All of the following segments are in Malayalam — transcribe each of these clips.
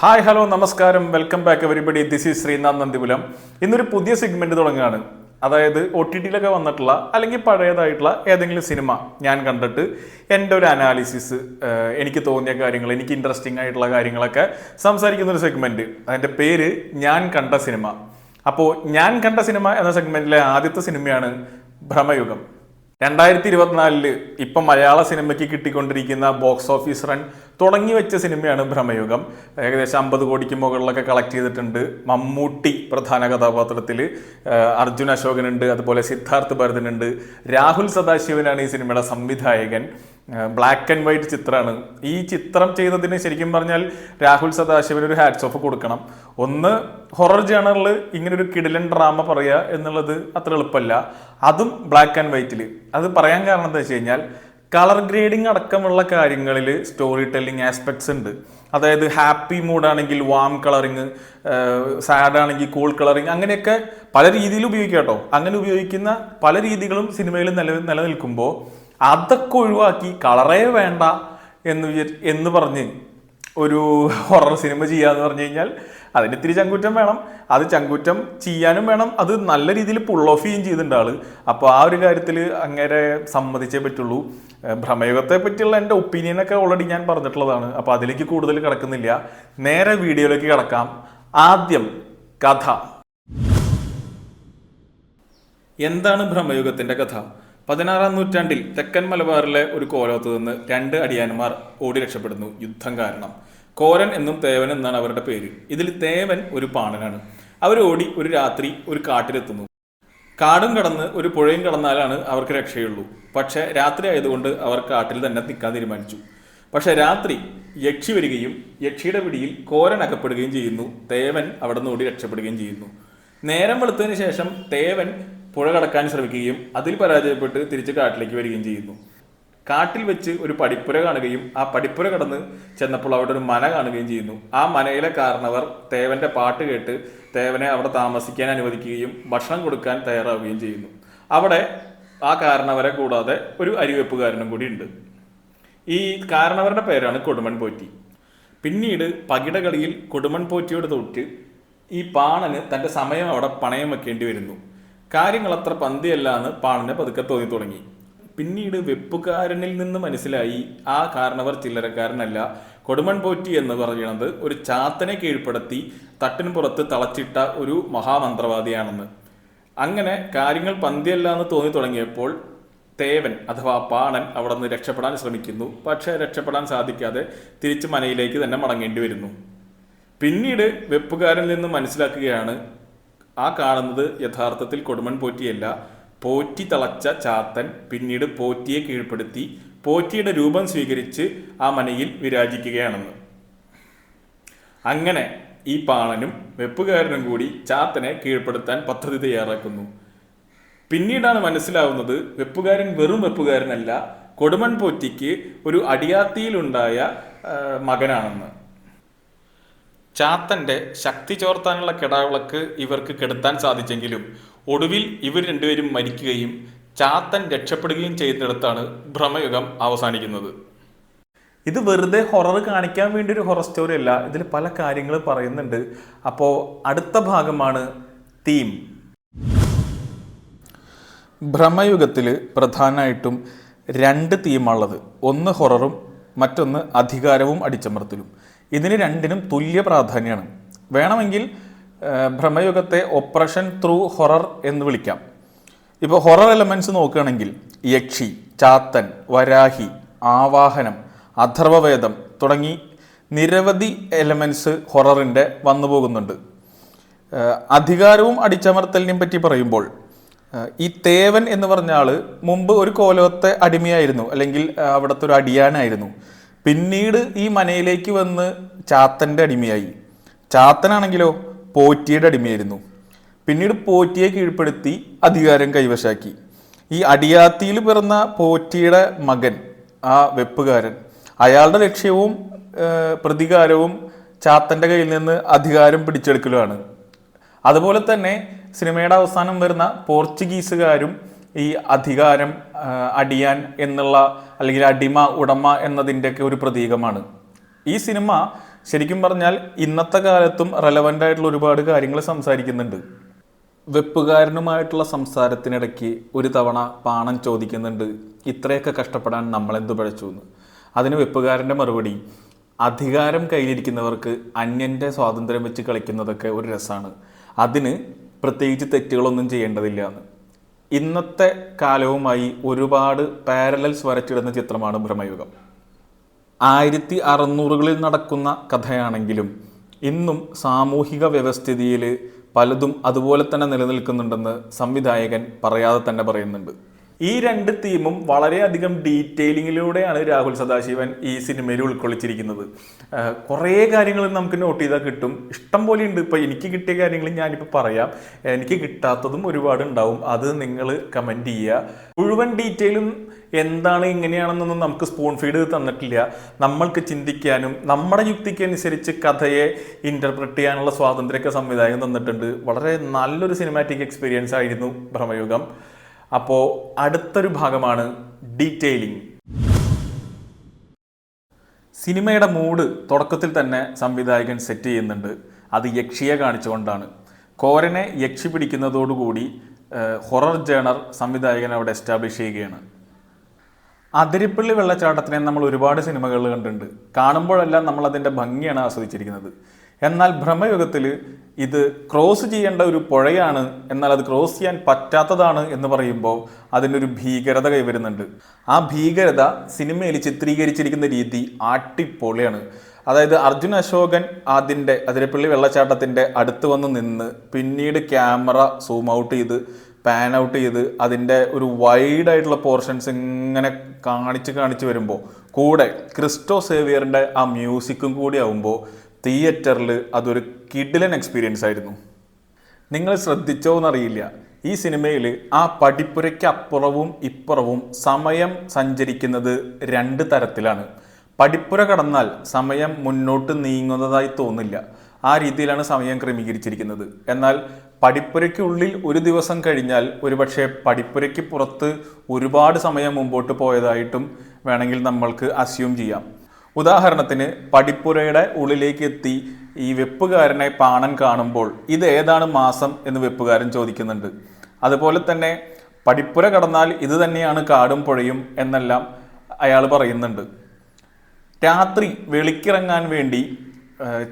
ഹായ് ഹലോ നമസ്കാരം welcome back everybody. This is Sreenath Nandipulam. ഇന്നൊരു പുതിയ സെഗ്മെന്റ് തുടങ്ങുകയാണ്. അതായത് OTT-ലൊക്കെ വന്നിട്ടുള്ള അല്ലെങ്കിൽ പഴയതായിട്ടുള്ള ഏതെങ്കിലും സിനിമ ഞാൻ കണ്ടിട്ട് എൻ്റെ ഒരു അനാലിസിസ്, എനിക്ക് തോന്നിയ കാര്യങ്ങൾ, എനിക്ക് ഇൻട്രസ്റ്റിംഗ് ആയിട്ടുള്ള കാര്യങ്ങളൊക്കെ സംസാരിക്കുന്ന ഒരു സെഗ്മെന്റ്. അതിൻ്റെ പേര് ഞാൻ കണ്ട സിനിമ. അപ്പോൾ ഞാൻ കണ്ട സിനിമ എന്ന സെഗ്മെന്റിലെ ആദ്യത്തെ സിനിമയാണ് ഭ്രമയുഗം. 2024 ഇപ്പം മലയാള സിനിമയ്ക്ക് കിട്ടിക്കൊണ്ടിരിക്കുന്ന ബോക്സ് ഓഫീസ് റൺ തുടങ്ങി വെച്ച സിനിമയാണ് ഭ്രമയുഗം. ഏകദേശം 50 കോടിക്ക് മുകളിലൊക്കെ കളക്ട് ചെയ്തിട്ടുണ്ട്. മമ്മൂട്ടി പ്രധാന കഥാപാത്രത്തിൽ, അർജുൻ അശോകനുണ്ട്, അതുപോലെ സിദ്ധാർത്ഥ് ഭരതനുണ്ട്, രാഹുൽ സദാശിവനാണ് ഈ സിനിമയുടെ സംവിധായകൻ. ബ്ലാക്ക് ആൻഡ് വൈറ്റ് ചിത്രമാണ്. ഈ ചിത്രം ചെയ്തതിന് ശരിക്കും പറഞ്ഞാൽ രാഹുൽ സദാശിവന് ഒരു ഹാറ്റ്സ് ഓഫ് കൊടുക്കണം. ഒന്ന്, ഹൊറർ ജേണറിൽ ഇങ്ങനൊരു കിടിലൻ ഡ്രാമ പറയുക എന്നുള്ളത് അത്ര എളുപ്പമല്ല, അതും ബ്ലാക്ക് ആൻഡ് വൈറ്റിൽ. അത് പറയാൻ കാരണം എന്താ വെച്ച് കഴിഞ്ഞാൽ കളർ ഗ്രേഡിങ് അടക്കമുള്ള കാര്യങ്ങളിൽ സ്റ്റോറി ടെല്ലിങ് ആസ്പെക്ട്സ് ഉണ്ട്. അതായത് ഹാപ്പി മൂഡാണെങ്കിൽ വാം കളറിങ്, സാഡ് ആണെങ്കിൽ കൂൾ കളറിങ്, അങ്ങനെയൊക്കെ പല രീതിയിൽ ഉപയോഗിക്കാം കേട്ടോ. അങ്ങനെ ഉപയോഗിക്കുന്ന പല രീതികളും സിനിമയിൽ നിലനിൽക്കുമ്പോൾ അതൊക്കെ ഒഴിവാക്കി കളറേ വേണ്ട എന്ന് പറഞ്ഞ് ഒരു ഹൊറർ സിനിമ ചെയ്യാന്ന് പറഞ്ഞു കഴിഞ്ഞാൽ അതിന് ഇത്തിരി ചങ്കൂറ്റം വേണം. അത് ചങ്കൂറ്റം ചെയ്യാനും വേണം, അത് നല്ല രീതിയിൽ പുൾ ഓഫ് ചെയ്യുകയും ചെയ്തിട്ടുണ്ട് ആള്. അപ്പോൾ ആ ഒരു കാര്യത്തിൽ അങ്ങനെ സമ്മതിച്ചേ പറ്റുള്ളൂ. ഭ്രമയുഗത്തെ പറ്റിയുള്ള എൻ്റെ ഒപ്പീനിയനൊക്കെ ഓൾറെഡി ഞാൻ പറഞ്ഞിട്ടുള്ളതാണ്. അപ്പോൾ അതിലേക്ക് കൂടുതൽ കിടക്കുന്നില്ല, നേരെ വീഡിയോയിലേക്ക് കിടക്കാം. ആദ്യം കഥ. എന്താണ് ഭ്രമയുഗത്തിൻ്റെ കഥ? 16-ാം നൂറ്റാണ്ടിൽ തെക്കൻ മലബാറിലെ ഒരു കോലത്ത് നിന്ന് 2 അടിയാന്മാർ ഓടി രക്ഷപ്പെടുന്നു യുദ്ധം കാരണം. കോരൻ എന്നും തേവൻ എന്നാണ് അവരുടെ പേര്. ഇതിൽ തേവൻ ഒരു പാണനാണ്. അവരോടി ഒരു രാത്രി ഒരു കാട്ടിലെത്തുന്നു. കാടും കടന്ന് ഒരു പുഴയും കടന്നാലാണ് അവർക്ക് രക്ഷയുള്ളൂ. പക്ഷേ രാത്രി ആയതുകൊണ്ട് അവർ കാട്ടിൽ തന്നെ നിൽക്കാൻ തീരുമാനിച്ചു. പക്ഷെ രാത്രി യക്ഷി വരികയും യക്ഷിയുടെ പിടിയിൽ കോരൻ അകപ്പെടുകയും ചെയ്യുന്നു. തേവൻ അവിടെ നിന്ന് ഓടി രക്ഷപ്പെടുകയും ചെയ്യുന്നു. നേരം വെളുത്തതിന് ശേഷം തേവൻ പുഴ കടക്കാൻ ശ്രമിക്കുകയും അതിൽ പരാജയപ്പെട്ട് തിരിച്ച് കാട്ടിലേക്ക് വരികയും ചെയ്യുന്നു. കാട്ടിൽ വെച്ച് ഒരു പടിപ്പുര കാണുകയും ആ പടിപ്പുര കടന്ന് ചെന്നപ്പോൾ അവിടെ ഒരു മന കാണുകയും ചെയ്യുന്നു. ആ മനയിലെ കാരണവർ തേവന്റെ പാട്ട് കേട്ട് തേവനെ അവിടെ താമസിക്കാൻ അനുവദിക്കുകയും ഭക്ഷണം കൊടുക്കാൻ തയ്യാറാവുകയും ചെയ്യുന്നു. അവിടെ ആ കാരണവരെ കൂടാതെ ഒരു അരിവെപ്പുകാരനും കൂടി ഉണ്ട്. ഈ കാരണവരുടെ പേരാണ് കൊടുമൺ പോറ്റി. പിന്നീട് പകിടകളിയിൽ കൊടുമൺ പോറ്റിയോട് തോറ്റ് ഈ പാണന് തൻ്റെ സമയം അവിടെ പണയം വെക്കേണ്ടി വരുന്നു. കാര്യങ്ങൾ അത്ര പന്തിയല്ല എന്ന് പാണന് പതുക്കെ തോന്നി തുടങ്ങി. പിന്നീട് വെപ്പുകാരനിൽ നിന്ന് മനസ്സിലായി ആ കാരണവർ ചില്ലറക്കാരനല്ല. കൊടുമൺ പോറ്റി എന്ന് പറയുന്നത് ഒരു ചാത്തനെ കീഴ്പ്പെടുത്തി തട്ടിന് പുറത്ത് തളച്ചിട്ട ഒരു മഹാമന്ത്രവാദിയാണെന്ന്. അങ്ങനെ കാര്യങ്ങൾ പന്തിയല്ല എന്ന് തോന്നി തുടങ്ങിയപ്പോൾ തേവൻ അഥവാ പാണൻ അവിടെ നിന്ന് രക്ഷപ്പെടാൻ ശ്രമിക്കുന്നു. പക്ഷേ രക്ഷപ്പെടാൻ സാധിക്കാതെ തിരിച്ച് മനയിലേക്ക് തന്നെ മടങ്ങേണ്ടി വരുന്നു. പിന്നീട് വെപ്പുകാരനിൽ നിന്ന് മനസ്സിലാക്കുകയാണ് ആ കാണുന്നത് യഥാർത്ഥത്തിൽ കൊടുമൺ പോറ്റിയല്ല, പോറ്റി തളച്ച ചാത്തൻ പിന്നീട് പോറ്റിയെ കീഴ്പ്പെടുത്തി പോറ്റിയുടെ രൂപം സ്വീകരിച്ച് ആ മനയിൽ വിരാജിക്കുകയാണെന്ന്. അങ്ങനെ ഈ പാണനും വെപ്പുകാരനും കൂടി ചാത്തനെ കീഴ്പ്പെടുത്താൻ പദ്ധതി തയ്യാറാക്കുന്നു. പിന്നീടാണ് മനസ്സിലാവുന്നത് വെപ്പുകാരൻ വെറും വെപ്പുകാരനല്ല, കൊടുമൺ പോറ്റിക്ക് ഒരു അടിയാത്തിയിലുണ്ടായ മകനാണെന്ന്. ചാത്തന്റെ ശക്തി ചോർത്താനുള്ള കെടാവിളക്ക് ഇവർക്ക് കെടുത്താൻ സാധിച്ചെങ്കിലും ഒടുവിൽ ഇവർ രണ്ടുപേരും മരിക്കുകയും ചാത്തൻ രക്ഷപ്പെടുകയും ചെയ്യുന്നിടത്താണ് ഭ്രമയുഗം അവസാനിക്കുന്നത്. ഇത് വെറുതെ ഹൊറർ കാണിക്കാൻ വേണ്ടി ഒരു ഹൊറർ സ്റ്റോറി അല്ല, ഇതിൽ പല കാര്യങ്ങൾ പറയുന്നുണ്ട്. അപ്പോൾ അടുത്ത ഭാഗമാണ് തീം. ഭ്രമയുഗത്തിൽ പ്രധാനമായിട്ടും 2 തീമാണുള്ളത്. ഒന്ന് ഹൊററും മറ്റൊന്ന് അധികാരവും അടിച്ചമർത്തലും. ഇതിന് രണ്ടിനും തുല്യ പ്രാധാന്യമാണ്. വേണമെങ്കിൽ ഭ്രമയുഗത്തെ ഓപ്പറേഷൻ ത്രൂ ഹൊറർ എന്ന് വിളിക്കാം. ഇപ്പോൾ ഹൊറർ എലമെൻറ്റ്സ് നോക്കുകയാണെങ്കിൽ യക്ഷി, ചാത്തൻ, വരാഹി, ആവാഹനം, അഥർവവേദം തുടങ്ങി നിരവധി എലമെൻറ്റ്സ് ഹൊററിൻ്റെ വന്നു പോകുന്നുണ്ട്. അധികാരവും അടിച്ചമർത്തലിനെയും പറ്റി പറയുമ്പോൾ ഈ തേവൻ എന്ന് പറഞ്ഞ ആൾ മുമ്പ് ഒരു കോലത്തെ അടിമയായിരുന്നു, അല്ലെങ്കിൽ അവിടുത്തെ ഒരു അടിയാനായിരുന്നു. പിന്നീട് ഈ മനയിലേക്ക് വന്ന് ചാത്തൻ്റെ അടിമയായി. ചാത്തനാണെങ്കിലോ പോറ്റിയുടെ അടിമയായിരുന്നു. പിന്നീട് പോറ്റിയെ കീഴ്പ്പെടുത്തി അധികാരം കൈവശാക്കി. ഈ അടിയാത്തിയിൽ പിറന്ന പോറ്റിയുടെ മകൻ, ആ വെപ്പുകാരൻ, അയാളുടെ ലക്ഷ്യവും പ്രതികാരവും ചാത്തൻ്റെ കയ്യിൽ നിന്ന് അധികാരം പിടിച്ചെടുക്കലുമാണ്. അതുപോലെ തന്നെ സിനിമയുടെ അവസാനം വരുന്ന പോർച്ചുഗീസുകാരും ഈ അധികാരം, അടിയാൻ എന്നുള്ള അല്ലെങ്കിൽ അടിമ, ഉടമ എന്നതിൻ്റെയൊക്കെ ഒരു പ്രതീകമാണ്. ഈ സിനിമ ശരിക്കും പറഞ്ഞാൽ ഇന്നത്തെ കാലത്തും റെലവൻ്റ് ആയിട്ടുള്ള ഒരുപാട് കാര്യങ്ങൾ സംസാരിക്കുന്നുണ്ട്. വെപ്പുകാരനുമായിട്ടുള്ള സംസാരത്തിനിടയ്ക്ക് ഒരു തവണ പാണൻ ചോദിക്കുന്നുണ്ട്, ഇത്രയൊക്കെ കഷ്ടപ്പെടാൻ നമ്മളെന്തു പഴച്ചു എന്ന്. അതിന് വെപ്പുകാരൻ്റെ മറുപടി, അധികാരം കയ്യിലിരിക്കുന്നവർക്ക് അന്യൻ്റെ സ്വാതന്ത്ര്യം വെച്ച് കളിക്കുന്നതൊക്കെ ഒരു രസമാണ്, അതിന് പ്രത്യേകിച്ച് തെറ്റുകളൊന്നും ചെയ്യേണ്ടതില്ല എന്ന്. ഇന്നത്തെ കാലവുമായി ഒരുപാട് പാരലൽസ് വരച്ചിടുന്ന ചിത്രമാണ് ഭ്രമയുഗം. 1600കളിൽ നടക്കുന്ന കഥയാണെങ്കിലും ഇന്നും സാമൂഹിക വ്യവസ്ഥിതിയിൽ പലതും അതുപോലെ തന്നെ നിലനിൽക്കുന്നുണ്ടെന്ന് സംവിധായകൻ പറയാതെ തന്നെ പറയുന്നുണ്ട്. ഈ രണ്ട് തീമും വളരെയധികം ഡീറ്റെയിലിങ്ങിലൂടെയാണ് രാഹുൽ സദാശിവൻ ഈ സിനിമയിൽ ഉൾക്കൊള്ളിച്ചിരിക്കുന്നത്. കുറേ കാര്യങ്ങൾ നമുക്ക് നോട്ട് ചെയ്താൽ കിട്ടും, ഇഷ്ടം പോലെ ഉണ്ട്. ഇപ്പോൾ എനിക്ക് കിട്ടിയ കാര്യങ്ങൾ ഞാനിപ്പോൾ പറയാം, എനിക്ക് കിട്ടാത്തതും ഒരുപാട് ഉണ്ടാവും, അത് നിങ്ങൾ കമൻറ്റ് ചെയ്യുക. മുഴുവൻ ഡീറ്റെയിലും എന്താണ് ഇങ്ങനെയാണെന്നൊന്നും നമുക്ക് സ്പൂൺ ഫീഡ് തന്നിട്ടില്ല. നമ്മൾക്ക് ചിന്തിക്കാനും നമ്മുടെ യുക്തിക്ക് അനുസരിച്ച് കഥയെ ഇൻ്റർപ്രറ്റ് ചെയ്യാനുള്ള സ്വാതന്ത്ര്യമൊക്കെ സംവിധായകൻ തന്നിട്ടുണ്ട്. വളരെ നല്ലൊരു സിനിമാറ്റിക് എക്സ്പീരിയൻസ് ആയിരുന്നു ഭ്രമയുഗം. അപ്പോൾ അടുത്തൊരു ഭാഗമാണ് ഡീറ്റെയിലിംഗ്. സിനിമയുടെ മൂഡ് തുടക്കത്തിൽ തന്നെ സംവിധായകൻ സെറ്റ് ചെയ്യുന്നുണ്ട്. അത് യക്ഷിയെ കാണിച്ചുകൊണ്ടാണ്. കോരനെ യക്ഷി പിടിക്കുന്നതോടുകൂടി ഹൊറർ ജേണർ സംവിധായകൻ അവിടെ എസ്റ്റാബ്ലിഷ് ചെയ്യുകയാണ്. അതിരപ്പള്ളി വെള്ളച്ചാട്ടത്തിനെ നമ്മൾ ഒരുപാട് സിനിമകളിൽ കണ്ടിട്ടുണ്ട്. കാണുമ്പോഴെല്ലാം നമ്മൾ അതിൻ്റെ ഭംഗിയാണ് ആസ്വദിച്ചിരിക്കുന്നത്. എന്നാൽ ഭ്രമയുഗത്തിൽ ഇത് ക്രോസ് ചെയ്യേണ്ട ഒരു പുഴയാണ്, എന്നാൽ അത് ക്രോസ് ചെയ്യാൻ പറ്റാത്തതാണ് എന്ന് പറയുമ്പോൾ അതിനൊരു ഭീകരത കൈവരുന്നുണ്ട്. ആ ഭീകരത സിനിമയിൽ ചിത്രീകരിച്ചിരിക്കുന്ന രീതി അടിപൊളിയാണ്. അതായത് അർജുൻ അശോകൻ അതിരപ്പള്ളി വെള്ളച്ചാട്ടത്തിൻ്റെ അടുത്ത് വന്ന് നിന്ന് പിന്നീട് ക്യാമറ സൂം ഔട്ട് ചെയ്ത് പാൻ ഔട്ട് ചെയ്ത് അതിൻ്റെ ഒരു വൈഡായിട്ടുള്ള പോർഷൻസ് ഇങ്ങനെ കാണിച്ച് വരുമ്പോൾ കൂടെ ക്രിസ്റ്റോ സേവിയറിൻ്റെ ആ മ്യൂസിക്കും കൂടി ആവുമ്പോൾ തിയേറ്ററിൽ അതൊരു കിഡിലൻ എക്സ്പീരിയൻസ് ആയിരുന്നു. നിങ്ങൾ ശ്രദ്ധിച്ചോ എന്നറിയില്ല, ഈ സിനിമയിൽ ആ പടിപ്പുരയ്ക്ക് അപ്പുറവും ഇപ്പുറവും സമയം സഞ്ചരിക്കുന്നത് രണ്ട് തരത്തിലാണ്. പടിപ്പുര കടന്നാൽ സമയം മുന്നോട്ട് നീങ്ങുന്നതായി തോന്നില്ല, ആ രീതിയിലാണ് സമയം ക്രമീകരിച്ചിരിക്കുന്നത്. എന്നാൽ പടിപ്പുരയ്ക്കുള്ളിൽ ഒരു ദിവസം കഴിഞ്ഞാൽ ഒരുപക്ഷെ പടിപ്പുരയ്ക്ക് പുറത്ത് ഒരുപാട് സമയം മുമ്പോട്ട് പോയതായിട്ടും വേണമെങ്കിൽ നമ്മൾക്ക് അസ്യൂം ചെയ്യാം. ഉദാഹരണത്തിന് പടിപ്പുരയുടെ ഉള്ളിലേക്ക് എത്തി ഈ വെപ്പുകാരനെ പാണൻ കാണുമ്പോൾ ഇത് ഏതാണ് മാസം എന്ന് വെപ്പുകാരൻ ചോദിക്കുന്നുണ്ട്. അതുപോലെ തന്നെ പടിപ്പുര കടന്നാൽ ഇത് തന്നെയാണ് കാടും പുഴയും എന്നെല്ലാം അയാൾ പറയുന്നുണ്ട്. രാത്രി വെളിക്കിറങ്ങാൻ വേണ്ടി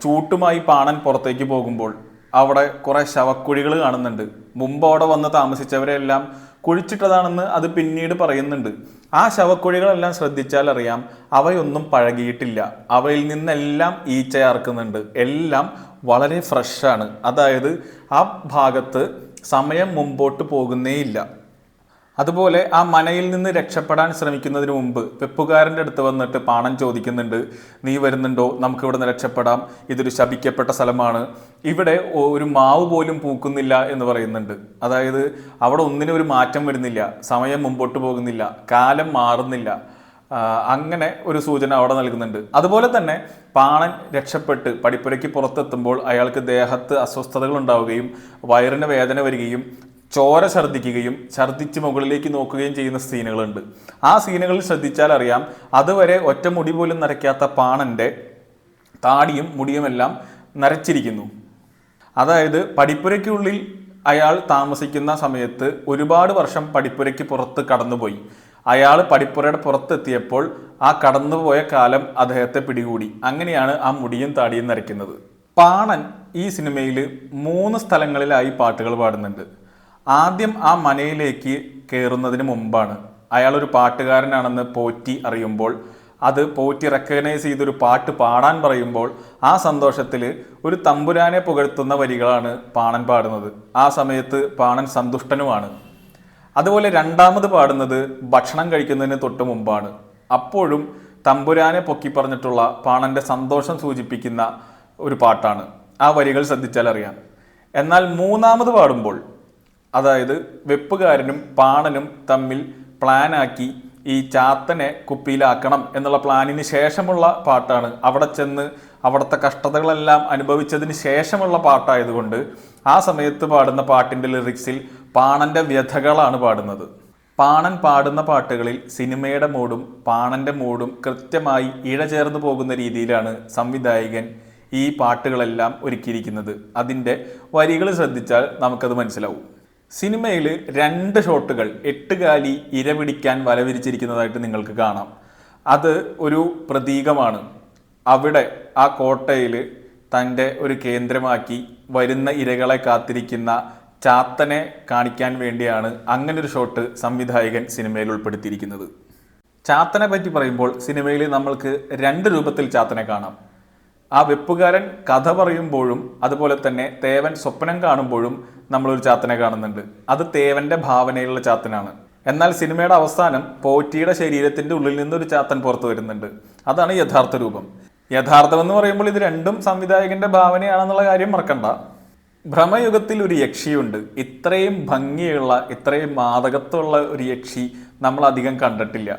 ചൂട്ടുമായി പാണൻ പുറത്തേക്ക് പോകുമ്പോൾ അവിടെ കുറേ ശവക്കുഴികൾ കാണുന്നുണ്ട്. മുമ്പ് അവിടെ വന്ന് താമസിച്ചവരെല്ലാം കുഴിച്ചിട്ടതാണെന്ന് അത് പിന്നീട് പറയുന്നുണ്ട്. ആ ശവക്കുഴികളെല്ലാം ശ്രദ്ധിച്ചാൽ അറിയാം, അവയൊന്നും പഴകിയിട്ടില്ല, അവയിൽ നിന്നെല്ലാം ഈച്ചയാർക്കുന്നുണ്ട്, എല്ലാം വളരെ ഫ്രഷാണ്. അതായത് ആ ഭാഗത്ത് സമയം മുമ്പോട്ട് പോകുന്നേയില്ല. അതുപോലെ ആ മനയിൽ നിന്ന് രക്ഷപ്പെടാൻ ശ്രമിക്കുന്നതിന് മുമ്പ് വെപ്പുകാരൻ്റെ അടുത്ത് വന്നിട്ട് പാണൻ ചോദിക്കുന്നുണ്ട്, നീ വരുന്നുണ്ടോ, നമുക്കിവിടെ നിന്ന് രക്ഷപ്പെടാം, ഇതൊരു ശപിക്കപ്പെട്ട സ്ഥലമാണ്, ഇവിടെ ഒരു മാവ് പോലും പൂക്കുന്നില്ല എന്ന് പറയുന്നുണ്ട്. അതായത് അവിടെ ഒന്നിനും ഒരു മാറ്റം വരുന്നില്ല, സമയം മുമ്പോട്ട് പോകുന്നില്ല, കാലം മാറുന്നില്ല, അങ്ങനെ ഒരു സൂചന അവിടെ നൽകുന്നുണ്ട്. അതുപോലെ തന്നെ പാണൻ രക്ഷപ്പെട്ട് പടിപ്പുരയ്ക്ക് പുറത്തെത്തുമ്പോൾ അയാൾക്ക് ദേഹത്ത് അസ്വസ്ഥതകൾ ഉണ്ടാവുകയും വയറിന് വേദന വരികയും ചോര ഛർദ്ദിക്കുകയും ഛർദ്ദിച്ച് മുകളിലേക്ക് നോക്കുകയും ചെയ്യുന്ന സീനുകളുണ്ട്. ആ സീനുകളിൽ ശ്രദ്ധിച്ചാൽ അറിയാം, അതുവരെ ഒറ്റ മുടി പോലും നരയ്ക്കാത്ത പാണൻ്റെ താടിയും മുടിയുമെല്ലാം നരച്ചിരിക്കുന്നു. അതായത് പടിപ്പുരയ്ക്കുള്ളിൽ അയാൾ താമസിക്കുന്ന സമയത്ത് ഒരുപാട് വർഷം പടിപ്പുരയ്ക്ക് പുറത്ത് കടന്നുപോയി. അയാൾ പടിപ്പുരയുടെ പുറത്തെത്തിയപ്പോൾ ആ കടന്നുപോയ കാലം അദ്ദേഹത്തെ പിടികൂടി. അങ്ങനെയാണ് ആ മുടിയും താടിയും നരയ്ക്കുന്നത്. പാണൻ ഈ സിനിമയിൽ 3 സ്ഥലങ്ങളിലായി പാട്ടുകൾ പാടുന്നുണ്ട്. ആദ്യം ആ മനയിലേക്ക് കയറുന്നതിന് മുമ്പാണ്. അയാളൊരു പാട്ടുകാരനാണെന്ന് പോറ്റി അറിയുമ്പോൾ, അത് പോറ്റി റെക്കഗ്നൈസ് ചെയ്തൊരു പാട്ട് പാടാൻ പറയുമ്പോൾ ആ സന്തോഷത്തിൽ ഒരു തമ്പുരാനെ പുകഴ്ത്തുന്ന വരികളാണ് പാണൻ പാടുന്നത്. ആ സമയത്ത് പാണൻ സന്തുഷ്ടനുമാണ്. അതുപോലെ രണ്ടാമത് പാടുന്നത് ഭക്ഷണം കഴിക്കുന്നതിന് തൊട്ട് മുമ്പാണ്. അപ്പോഴും തമ്പുരാനെ പൊക്കി പറഞ്ഞിട്ടുള്ള പാണൻ്റെ സന്തോഷം സൂചിപ്പിക്കുന്ന ഒരു പാട്ടാണ്. ആ വരികൾ ശ്രദ്ധിച്ചാൽ അറിയാം. എന്നാൽ മൂന്നാമത് പാടുമ്പോൾ, അതായത് വെപ്പുകാരനും പാണനും തമ്മിൽ പ്ലാനാക്കി ഈ ചാത്തനെ കുപ്പിയിലാക്കണം എന്നുള്ള പ്ലാനിന് ശേഷമുള്ള പാട്ടാണ്. അവിടെ ചെന്ന് അവിടുത്തെ കഷ്ടതകളെല്ലാം അനുഭവിച്ചതിന് ശേഷമുള്ള പാട്ടായതുകൊണ്ട് ആ സമയത്ത് പാടുന്ന പാട്ടിൻ്റെ ലിറിക്സിൽ പാണൻ്റെ വ്യഥകളാണ് പാടുന്നത്. പാണൻ പാടുന്ന പാട്ടുകളിൽ സിനിമയുടെ മൂഡും പാണന്റെ മൂഡും കൃത്യമായി ഇഴചേർന്ന് പോകുന്ന രീതിയിലാണ് സംവിധായകൻ ഈ പാട്ടുകളെല്ലാം ഒരുക്കിയിരിക്കുന്നത്. അതിൻ്റെ വരികൾ ശ്രദ്ധിച്ചാൽ നമുക്കത് മനസ്സിലാവും. സിനിമയിൽ 2 ഷോട്ടുകൾ 8 കാലി ഇര പിടിക്കാൻ വലവിരിച്ചിരിക്കുന്നതായിട്ട് നിങ്ങൾക്ക് കാണാം. അത് ഒരു പ്രതീകമാണ്. അവിടെ ആ കോട്ടയിൽ തൻ്റെ ഒരു കേന്ദ്രമാക്കി വരുന്ന ഇരകളെ കാത്തിരിക്കുന്ന ചാത്തനെ കാണിക്കാൻ വേണ്ടിയാണ് അങ്ങനൊരു ഷോട്ട് സംവിധായകൻ സിനിമയിൽ ഉൾപ്പെടുത്തിയിരിക്കുന്നത്. ചാത്തനെ പറ്റി പറയുമ്പോൾ സിനിമയിൽ നമ്മൾക്ക് 2 രൂപത്തിൽ ചാത്തനെ കാണാം. ആ വെപ്പുകാരൻ കഥ പറയുമ്പോഴും അതുപോലെ തന്നെ തേവൻ സ്വപ്നം കാണുമ്പോഴും നമ്മളൊരു ചാത്തനെ കാണുന്നുണ്ട്. അത് തേവന്റെ ഭാവനയിലുള്ള ചാത്തനാണ്. എന്നാൽ സിനിമയുടെ അവസാനം പോറ്റിയുടെ ശരീരത്തിന്റെ ഉള്ളിൽ നിന്നൊരു ചാത്തൻ പുറത്തു വരുന്നുണ്ട്. അതാണ് യഥാർത്ഥ രൂപം. യഥാർത്ഥം എന്ന് പറയുമ്പോൾ ഇത് രണ്ടും സംവിധായകന്റെ ഭാവനയാണെന്നുള്ള കാര്യം മറക്കണ്ട. ഭ്രമയുഗത്തിൽ ഒരു യക്ഷിയുണ്ട്. ഇത്രയും ഭംഗിയുള്ള ഇത്രയും മാദകത്വമുള്ള ഒരു യക്ഷി നമ്മൾ അധികം കണ്ടിട്ടില്ല.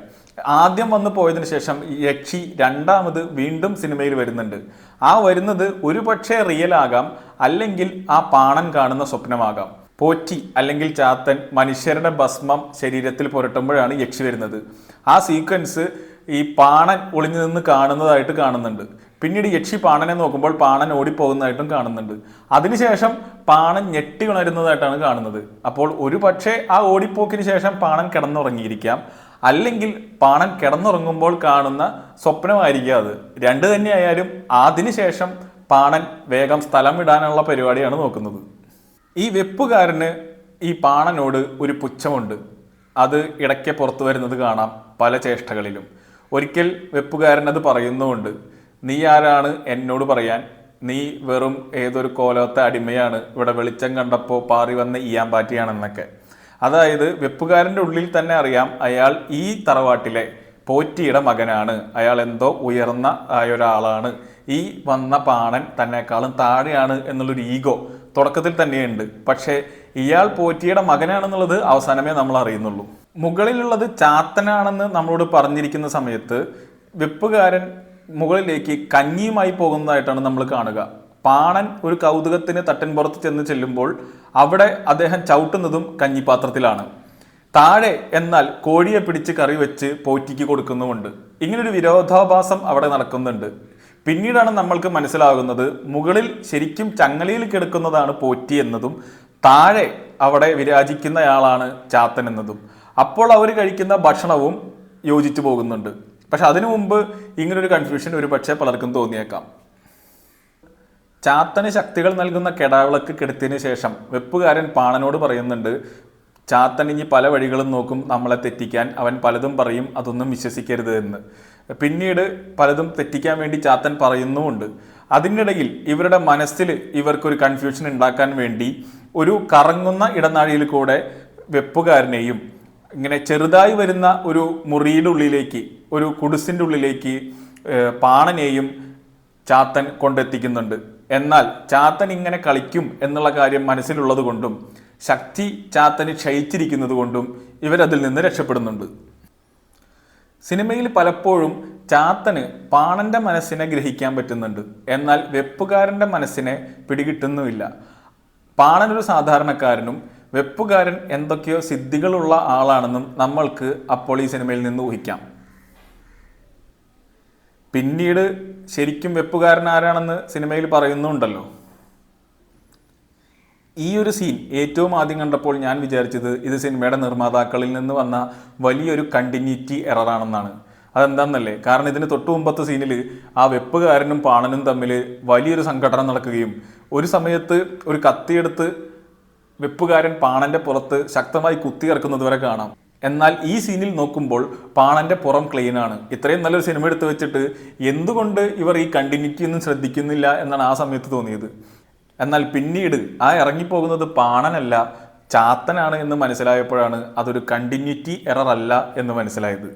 ആദ്യം വന്നു പോയതിനു ശേഷം യക്ഷി രണ്ടാമത് വീണ്ടും സിനിമയിൽ വരുന്നുണ്ട്. ആ വരുന്നത് ഒരു പക്ഷേ റിയൽ ആകാം, അല്ലെങ്കിൽ ആ പാണൻ കാണുന്ന സ്വപ്നമാകാം. പോറ്റി അല്ലെങ്കിൽ ചാത്തൻ മനുഷ്യരുടെ ഭസ്മം ശരീരത്തിൽ പുരട്ടുമ്പോഴാണ് യക്ഷി വരുന്നത്. ആ സീക്വൻസ് ഈ പാണൻ ഒളിഞ്ഞു നിന്ന് കാണുന്നതായിട്ട് കാണുന്നുണ്ട്. പിന്നീട് യക്ഷി പാണനെ നോക്കുമ്പോൾ പാണൻ ഓടിപ്പോകുന്നതായിട്ടും കാണുന്നുണ്ട്. അതിനുശേഷം പാണൻ ഞെട്ടി ഉണരുന്നതായിട്ടാണ് കാണുന്നത്. അപ്പോൾ ഒരു പക്ഷേ ആ ഓടിപ്പോക്കിന് ശേഷം പാണൻ കിടന്നുറങ്ങിയിരിക്കാം, അല്ലെങ്കിൽ പാണൻ കിടന്നുറങ്ങുമ്പോൾ കാണുന്ന സ്വപ്നമായിരിക്കാം അത്. 2 തന്നെയായാലും അതിനുശേഷം പാണൻ വേഗം സ്ഥലം വിടാനുള്ള പരിപാടിയാണ് നോക്കുന്നത്. ഈ വെപ്പുകാരന് ഈ പാണനോട് ഒരു പുച്ഛമുണ്ട്. അത് ഇടയ്ക്ക് പുറത്തു വരുന്നത് കാണാം പല ചേഷ്ടകളിലും. ഒരിക്കൽ വെപ്പുകാരൻ അത് പറയുന്നുമുണ്ട്. നീ ആരാണ് എന്നോട് പറയാൻ? നീ വെറും ഏതൊരു കോലത്തെ അടിമയാണ്, ഇവിടെ വെളിച്ചം കണ്ടപ്പോൾ പാറി വന്ന ഈയാമ്പാറ്റിയാണെന്നൊക്കെ. അതായത് വെപ്പുകാരൻ്റെ ഉള്ളിൽ തന്നെ അറിയാം അയാൾ ഈ തറവാട്ടിലെ പോറ്റിയുടെ മകനാണ്, അയാൾ എന്തോ ഉയർന്ന ഒരാളാണ്, ഈ വന്ന പാണൻ തന്നെക്കാളും താഴെയാണ് എന്നുള്ളൊരു ഈഗോ തുടക്കത്തിൽ തന്നെയുണ്ട്. പക്ഷേ ഇയാൾ പോറ്റിയുടെ മകനാണെന്നുള്ളത് അവസാനമേ നമ്മൾ അറിയുന്നുള്ളൂ. മുകളിലുള്ളത് ചാത്തനാണെന്ന് നമ്മളോട് പറഞ്ഞിരിക്കുന്ന സമയത്ത് വെപ്പുകാരൻ മുകളിലേക്ക് കഞ്ഞിയുമായി പോകുന്നതായിട്ടാണ് നമ്മൾ കാണുക. പാണൻ ഒരു കൗതുകത്തിന് തട്ടിൻപുറത്ത് ചെന്ന് ചെല്ലുമ്പോൾ അവിടെ അദ്ദേഹം ചവിട്ടുന്നതും കഞ്ഞിപ്പാത്രത്തിലാണ്. താഴെ എന്നാൽ കോഴിയെ പിടിച്ച് കറി വെച്ച് പോറ്റിക്ക് കൊടുക്കുന്നുമുണ്ട്. ഇങ്ങനൊരു വിരോധാഭാസം അവിടെ നടക്കുന്നുണ്ട്. പിന്നീടാണ് നമ്മൾക്ക് മനസ്സിലാകുന്നത് മുകളിൽ ശരിക്കും ചങ്ങലയിൽ കിടക്കുന്നതാണ് പോറ്റി എന്നതും താഴെ അവിടെ വിരാജിക്കുന്നയാളാണ് ചാത്തൻ എന്നതും. അപ്പോൾ അവർ കഴിക്കുന്ന ഭക്ഷണവും യോജിച്ചു പോകുന്നുണ്ട്. പക്ഷെ അതിനു മുമ്പ് ഇങ്ങനൊരു കൺഫ്യൂഷൻ ഒരു പക്ഷേ പലർക്കും തോന്നിയേക്കാം. ചാത്തന് ശക്തികൾ നൽകുന്ന കെടാവിളക്ക് കെടുത്തിയതിനു ശേഷം വെപ്പുകാരൻ പാണനോട് പറയുന്നുണ്ട്, ചാത്തൻ ഇനി പല വഴികളും നോക്കും നമ്മളെ തെറ്റിക്കാൻ, അവൻ പലതും പറയും, അതൊന്നും വിശ്വസിക്കരുത് എന്ന്. പിന്നീട് പലതും തെറ്റിക്കാൻ വേണ്ടി ചാത്തൻ പറയുന്നുമുണ്ട്. അതിനിടയിൽ ഇവരുടെ മനസ്സിൽ ഇവർക്കൊരു കൺഫ്യൂഷൻ ഉണ്ടാക്കാൻ വേണ്ടി ഒരു കറങ്ങുന്ന ഇടനാഴിയിൽ കൂടെ വെപ്പുകാരനെയും ഇങ്ങനെ ചെറുതായി വരുന്ന ഒരു മുറിയുടെ ഉള്ളിലേക്ക്, ഒരു കുടിസിൻ്റെ ഉള്ളിലേക്ക് പാണനെയും ചാത്തൻ കൊണ്ടെത്തിക്കുന്നുണ്ട്. എന്നാൽ ചാത്തൻ ഇങ്ങനെ കളിക്കും എന്നുള്ള കാര്യം മനസ്സിലുള്ളത് കൊണ്ടും ശക്തി ചാത്തന് ക്ഷയിച്ചിരിക്കുന്നത് കൊണ്ടും ഇവരതിൽ നിന്ന് രക്ഷപ്പെടുന്നുണ്ട്. സിനിമയിൽ പലപ്പോഴും ചാത്തന് പാണന്റെ മനസ്സിനെ ഗ്രഹിക്കാൻ പറ്റുന്നുണ്ട്, എന്നാൽ വെപ്പുകാരൻ്റെ മനസ്സിനെ പിടികിട്ടുന്നുമില്ല. പാണനൊരു സാധാരണക്കാരനും വെപ്പുകാരൻ എന്തൊക്കെയോ സിദ്ധികളുള്ള ആളാണെന്നും നമ്മൾക്ക് അപ്പോൾ ഈ സിനിമയിൽ നിന്ന് ഊഹിക്കാം. പിന്നീട് ശരിക്കും വെപ്പുകാരൻ ആരാണെന്ന് സിനിമയിൽ പറയുന്നുണ്ടല്ലോ. ഈ ഒരു സീൻ ഏറ്റവും ആദ്യം കണ്ടപ്പോൾ ഞാൻ വിചാരിച്ചത് ഇത് സിനിമയുടെ നിർമ്മാതാക്കളിൽ നിന്ന് വന്ന വലിയൊരു കണ്ടിന്യൂറ്റി എററാണെന്നാണ്. അതെന്താണെന്നല്ലേ, കാരണം ഇതിന് തൊട്ടു മുമ്പത്തെ സീനിൽ ആ വെപ്പുകാരനും പാണനും തമ്മിൽ വലിയൊരു സംഘടന നടക്കുകയും ഒരു സമയത്ത് ഒരു കത്തിയെടുത്ത് വെപ്പുകാരൻ പാണന്റെ പുറത്ത് ശക്തമായി കുത്തി ഇറക്കുന്നത് വരെ കാണാം. എന്നാൽ ഈ സീനിൽ നോക്കുമ്പോൾ പാണന്റെ പുറം ക്ലീനാണ്. ഇത്രയും നല്ലൊരു സിനിമ എടുത്ത് വെച്ചിട്ട് എന്തുകൊണ്ട് ഇവർ ഈ കണ്ടിന്യൂറ്റി ഒന്നും ശ്രദ്ധിക്കുന്നില്ല എന്നാണ് ആ സമയത്ത് തോന്നിയത്. എന്നാൽ പിന്നീട് ആ ഇറങ്ങിപ്പോകുന്നത് പാണനല്ല ചാത്തനാണ് എന്ന് മനസ്സിലായപ്പോഴാണ് അതൊരു കണ്ടിന്യൂറ്റി എറർ അല്ല എന്ന് മനസ്സിലായത്.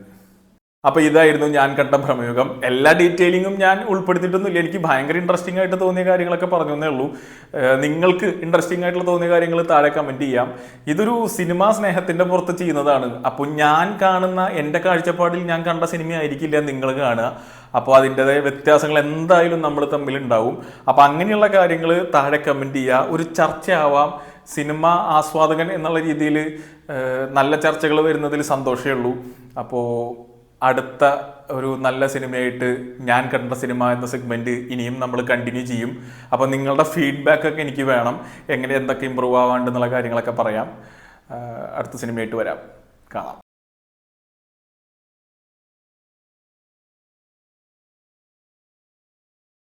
അപ്പോൾ ഇതായിരുന്നു ഞാൻ കണ്ട ഭ്രമയുഗം. എല്ലാ ഡീറ്റെയിലിങ്ങും ഞാൻ ഉൾപ്പെടുത്തിയിട്ടൊന്നുമില്ല. എനിക്ക് ഭയങ്കര ഇൻട്രസ്റ്റിംഗ് ആയിട്ട് തോന്നിയ കാര്യങ്ങളൊക്കെ പറഞ്ഞേ ഉള്ളൂ. നിങ്ങൾക്ക് ഇൻട്രസ്റ്റിംഗ് ആയിട്ടുള്ള തോന്നിയ കാര്യങ്ങൾ താഴെ കമൻറ്റ് ചെയ്യാം. ഇതൊരു സിനിമാ സ്നേഹത്തിൻ്റെ പുറത്ത് ചെയ്യുന്നതാണ്. അപ്പോൾ ഞാൻ കാണുന്ന എൻ്റെ കാഴ്ചപ്പാടിൽ ഞാൻ കണ്ട സിനിമ ആയിരിക്കില്ല നിങ്ങൾ കാണുക. അപ്പോൾ അതിൻ്റെതായ വ്യത്യാസങ്ങൾ എന്തായാലും നമ്മൾ തമ്മിലുണ്ടാവും. അപ്പോൾ അങ്ങനെയുള്ള കാര്യങ്ങൾ താഴെ കമൻറ്റ് ചെയ്യുക. ഒരു ചർച്ചയാവാം. സിനിമ ആസ്വാദകൻ എന്നുള്ള രീതിയിൽ നല്ല ചർച്ചകൾ വരുന്നതിൽ സന്തോഷമേ ഉള്ളൂ. അപ്പോൾ അടുത്ത ഒരു നല്ല സിനിമയായിട്ട് ഞാൻ കണ്ട സിനിമ എന്ന സെഗ്മെൻറ്റ് ഇനിയും നമ്മൾ കണ്ടിന്യൂ ചെയ്യും. അപ്പോൾ നിങ്ങളുടെ ഫീഡ്ബാക്കൊക്കെ എനിക്ക് വേണം, എങ്ങനെ എന്തൊക്കെ ഇമ്പ്രൂവ് ആവാണ്ടെന്നുള്ള കാര്യങ്ങളൊക്കെ പറയാം. അടുത്ത സിനിമയായിട്ട് വരാം, കാണാം.